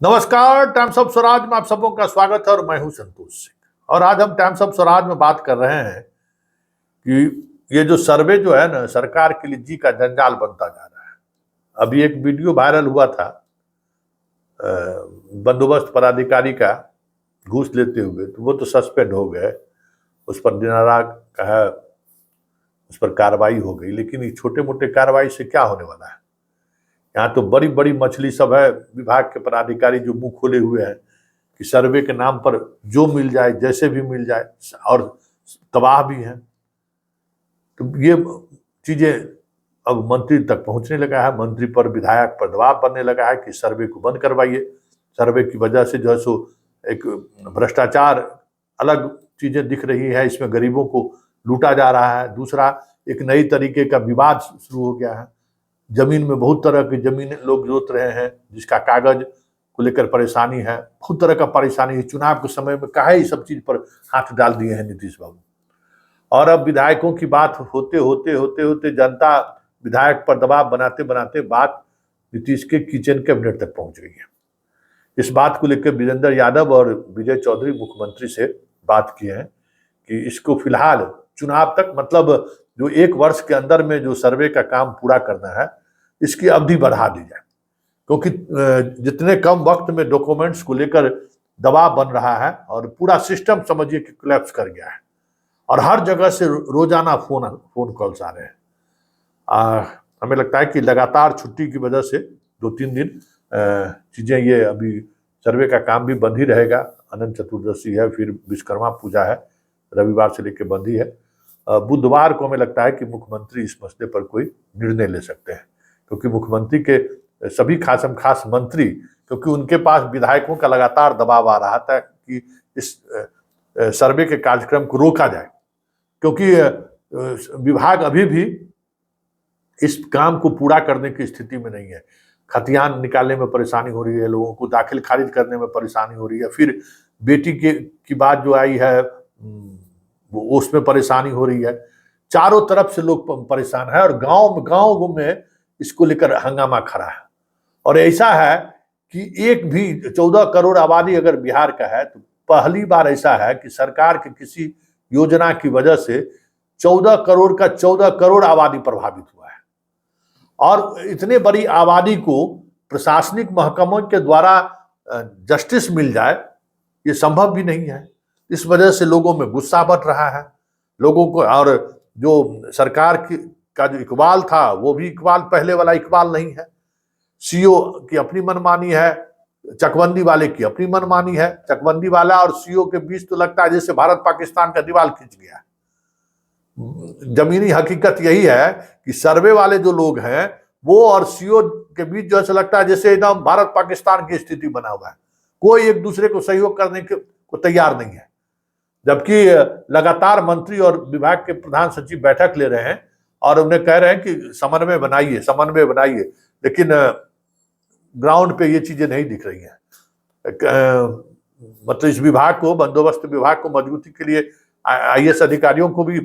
नमस्कार। Times of Swaraj में आप सबों का स्वागत है और मैं हूं संतोष सिंह। और आज हम टाइम्स ऑफ स्वराज में बात कर रहे हैं कि ये जो सर्वे जो है ना, सरकार के लिए जी का जंजाल बनता जा रहा है। अभी एक वीडियो वायरल हुआ था बंदोबस्त पदाधिकारी का घूस लेते हुए, तो वो तो सस्पेंड हो गए, उस पर दिनारा का है, उस पर कार्रवाई हो गई। लेकिन ये छोटे मोटे कार्रवाई से क्या होने वाला है? यहाँ तो बड़ी बड़ी मछली सब है। विभाग के पदाधिकारी जो मुंह खोले हुए हैं कि सर्वे के नाम पर जो मिल जाए, जैसे भी मिल जाए, और तबाह भी हैं। तो ये चीजें अब मंत्री तक पहुंचने लगा है। मंत्री पर, विधायक पर दबाव बनने लगा है कि सर्वे को बंद करवाइए। सर्वे की वजह से जो है सो एक भ्रष्टाचार, अलग चीजें दिख रही है, इसमें गरीबों को लूटा जा रहा है। दूसरा, एक नई तरीके का विवाद शुरू हो गया है। जमीन में बहुत तरह की जमीन लोग जोत रहे हैं, जिसका कागज को लेकर परेशानी है, बहुत तरह का परेशानी है। चुनाव के समय में काहे इस सब चीज पर हाथ डाल दिए हैं नीतीश बाबू। और अब विधायकों की बात होते होते होते होते जनता विधायक पर दबाव बनाते बनाते बात नीतीश के किचन कैबिनेट तक पहुंच गई है। इस बात को लेकर विजेंद्र यादव और विजय चौधरी मुख्यमंत्री से बात किए हैं कि इसको फिलहाल चुनाव तक, मतलब जो 1 वर्ष के अंदर में जो सर्वे का काम पूरा करना है, इसकी अवधि बढ़ा दी जाए। क्योंकि जितने कम वक्त में डॉक्यूमेंट्स को लेकर दबाव बन रहा है और पूरा सिस्टम समझिए कि कोलैप्स कर गया है, और हर जगह से रोजाना फोन कॉल्स आ रहे हैं। हमें लगता है कि लगातार छुट्टी की वजह से 2-3 दिन चीजें, ये अभी सर्वे का काम भी बंद ही रहेगा। अनंत चतुर्दशी है, फिर विश्वकर्मा पूजा है, रविवार से लेकर बंद ही है। बुधवार को हमें लगता है कि मुख्यमंत्री इस मसले पर कोई निर्णय ले सकते हैं, क्योंकि मुख्यमंत्री के सभी खासम खास मंत्री, क्योंकि उनके पास विधायकों का लगातार दबाव आ रहा था कि इस सर्वे के कार्यक्रम को रोका जाए, क्योंकि विभाग अभी भी इस काम को पूरा करने की स्थिति में नहीं है। खतियान निकालने में परेशानी हो रही है, लोगों को दाखिल खारिज करने में परेशानी हो रही है। फिर बेटी की बात जो आई है, वो उसमें परेशानी हो रही है। चारों तरफ से लोग परेशान है, और गांव में इसको लेकर हंगामा खड़ा है। और ऐसा है कि एक भी 14 करोड़ आबादी अगर बिहार का है, तो पहली बार ऐसा है कि सरकार के किसी योजना की वजह से 14 करोड़ का 14 करोड़ आबादी प्रभावित हुआ है। और इतने बड़ी आबादी को प्रशासनिक महकमों के द्वारा जस्टिस मिल जाए, ये संभव भी नहीं है। इस वजह से लोगों में गुस्सा बढ़ रहा है लोगों को। और जो सरकार का जो इकबाल था, वो भी इकबाल पहले वाला इकबाल नहीं है। सीओ की अपनी मनमानी है, चकबंदी वाले की अपनी मनमानी है। चकबंदी वाला और सीओ के बीच तो लगता है जैसे भारत पाकिस्तान का दीवार खींच गया। जमीनी हकीकत यही है कि सर्वे वाले जो लोग हैं, वो और सीओ के बीच जो ऐसा लगता है जैसे एकदम भारत पाकिस्तान की स्थिति बना हुआ है। कोई एक दूसरे को सहयोग करने को तैयार नहीं है। जबकि लगातार मंत्री और विभाग के प्रधान सचिव बैठक ले रहे हैं और उन्हें कह रहे हैं कि समन्वय बनाइए, लेकिन ग्राउंड पे ये चीजें नहीं दिख रही हैं। मतलब इस विभाग को, बंदोबस्त विभाग को मजबूती के लिए IAS अधिकारियों को भी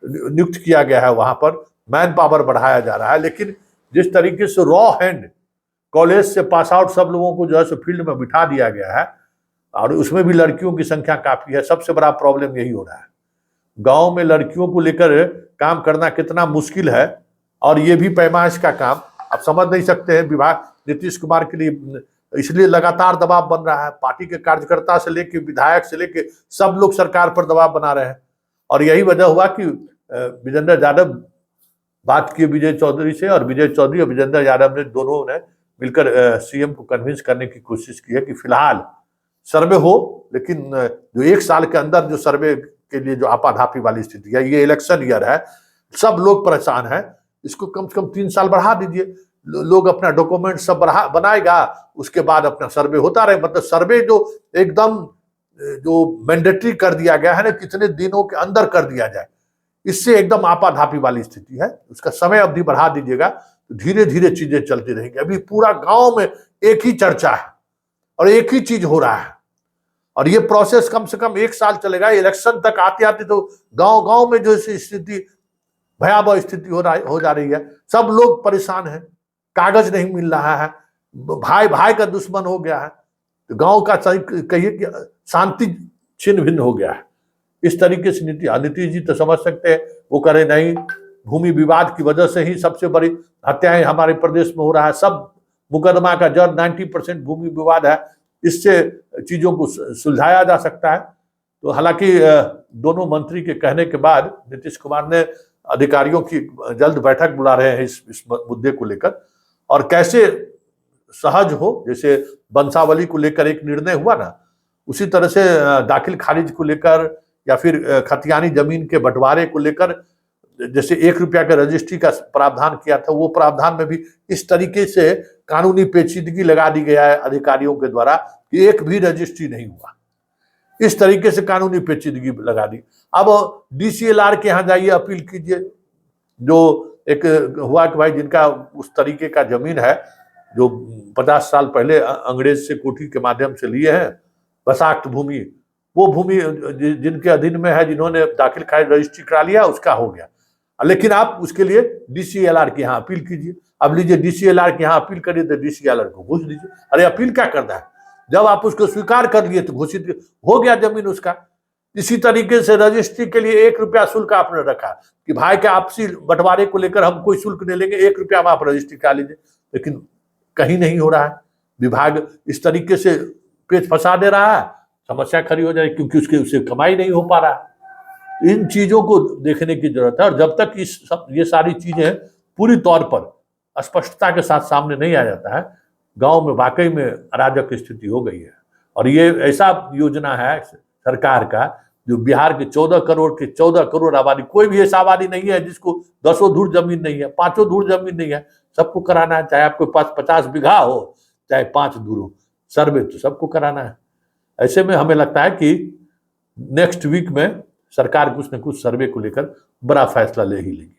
नियुक्त किया गया है, वहां पर मैन पावर बढ़ाया जा रहा है। लेकिन जिस तरीके से रॉ हैंड कॉलेज से पास आउट सब लोगों को जो है फील्ड में बिठा दिया गया है, और उसमें भी लड़कियों की संख्या काफी है। सबसे बड़ा प्रॉब्लम यही हो रहा है। गांव में लड़कियों को लेकर काम करना कितना मुश्किल है, और ये भी पैमाइश का काम आप समझ नहीं सकते हैं। विभाग नीतीश कुमार के लिए इसलिए लगातार दबाव बन रहा है। पार्टी के कार्यकर्ता से लेके विधायक से लेके सब लोग सरकार पर दबाव बना रहे हैं। और यही वजह हुआ कि विजेंद्र यादव बात की विजय चौधरी से, और विजय चौधरी और विजेंद्र यादव ने दोनों ने मिलकर सीएम को कन्विंस करने की कोशिश की है कि फिलहाल सर्वे हो, लेकिन जो 1 साल के अंदर जो सर्वे के लिए जो आपाधापी वाली स्थिति है, ये इलेक्शन ईयर है, सब लोग परेशान हैं, इसको कम से कम 3 साल बढ़ा दीजिए। लोग अपना डॉक्यूमेंट सब बनाएगा, उसके बाद अपना सर्वे होता रहे। मतलब सर्वे जो एकदम जो मैंडेटरी कर दिया गया है ना, कितने दिनों के अंदर कर दिया जाए, इससे एकदम आपाधापी वाली स्थिति है। उसका समय अवधि बढ़ा दीजिएगा, तो धीरे धीरे चीजें चलती रहेंगी। अभी पूरा गांव में एक ही चर्चा है और एक ही चीज हो रहा है, और ये प्रोसेस कम से कम 1 साल चलेगा। इलेक्शन तक आते आते तो गांव गांव में जो स्थिति, भयावह स्थिति हो जा रही है। सब लोग परेशान हैं, कागज नहीं मिल रहा है, भाई भाई का दुश्मन हो गया है, तो गांव का कहिए कि शांति छिन्न भिन्न हो गया है। इस तरीके से नीतीश जी तो समझ सकते हैं, वो करे नहीं, भूमि विवाद की वजह से ही सबसे बड़ी हत्याएं हमारे प्रदेश में हो रहा है। सब मुकदमा का जड़ 90% भूमि विवाद है, इससे चीजों को सुलझाया जा सकता है। तो हालांकि दोनों मंत्री के कहने के बाद नीतीश कुमार ने अधिकारियों की जल्द बैठक बुला रहे हैं इस मुद्दे को लेकर, और कैसे सहज हो, जैसे वंशावली को लेकर एक निर्णय हुआ ना, उसी तरह से दाखिल खारिज को लेकर या फिर खतियानी जमीन के बंटवारे को लेकर जैसे 1 रुपया का रजिस्ट्री का प्रावधान किया था, वो प्रावधान में भी इस तरीके से कानूनी पेचीदगी लगा दी गया है अधिकारियों के द्वारा कि एक भी रजिस्ट्री नहीं हुआ। इस तरीके से कानूनी पेचीदगी लगा दी। अब DCLR के यहाँ जाइए, अपील कीजिए। जो एक हुआ कि भाई जिनका उस तरीके का जमीन है, जो 50 साल पहले अंग्रेज से कोठी के माध्यम से लिए हैं बसाक्त भूमि, वो भूमि जिनके अधीन में है, जिन्होंने दाखिल खारिज रजिस्ट्री करा लिया, उसका हो गया। लेकिन आप उसके लिए DCLR के यहाँ अपील कीजिए। अब लीजिए DCLR के यहाँ अपील करिए तो DCLR को घूस दीजिए। अरे अपील क्या करना है, जब आप उसको स्वीकार कर लिए तो घोषित हो गया जमीन उसका। इसी तरीके से रजिस्ट्री के लिए 1 रुपया शुल्क आपने रखा कि भाई के आपसी बंटवारे को लेकर हम कोई शुल्क नहीं लेंगे, 1 रुपया में आप रजिस्ट्री करा लीजिए। लेकिन कहीं नहीं हो रहा है। विभाग इस तरीके से पेच फंसा दे रहा है, समस्या खड़ी हो जाए, क्योंकि उससे कमाई नहीं हो पा रहा है। इन चीजों को देखने की जरूरत है, और जब तक ये सारी चीजें पूरी तौर पर स्पष्टता के साथ सामने नहीं आ जाता है, गांव में वाकई में अराजक स्थिति हो गई है। और ये ऐसा योजना है सरकार का, जो बिहार के 14 करोड़ आबादी, कोई भी ऐसा आबादी नहीं है जिसको 10 धूर जमीन नहीं है, 5 धूर जमीन नहीं है, सबको कराना है। चाहे आपके पास 50 बीघा हो, चाहे 5 धूर हो, सर्वे तो सबको कराना है। ऐसे में हमें लगता है कि नेक्स्ट वीक में सरकार कुछ न कुछ सर्वे को लेकर बड़ा फैसला ले ही लेगी।